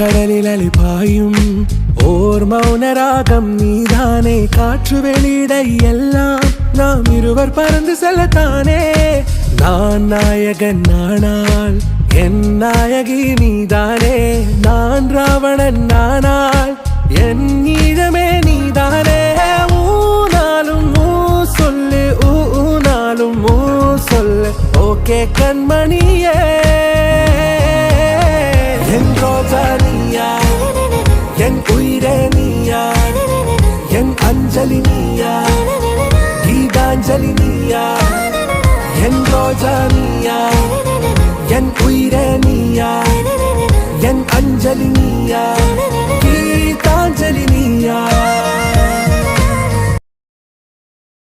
கடலில் அலிபாயும் ஓர் மௌன ராகம் நீதானே. காற்று வெளியிடை எல்லாம் நாம் இருவர் பறந்து செல்லத்தானே. நான் நாயகன் நானால் என் நாயகி நீதானே. நான் ராவணன் நானால் என் ஈழமே நீதானே. ஊனாலும் ஊ சொல்லு, ஊனாலும் ஊ சொல்லு, ஓகே கண்மணியே. என் ரோஜா நீயா, என் உயிரே நீயா, என் அஞ்சலி நீயா, கீதாஞ்சலி நீயா. என் ரோஜா நீயா, என் உயிரே நீயா, என் அஞ்சலி நீயா, கீதாஞ்சலி நீயா.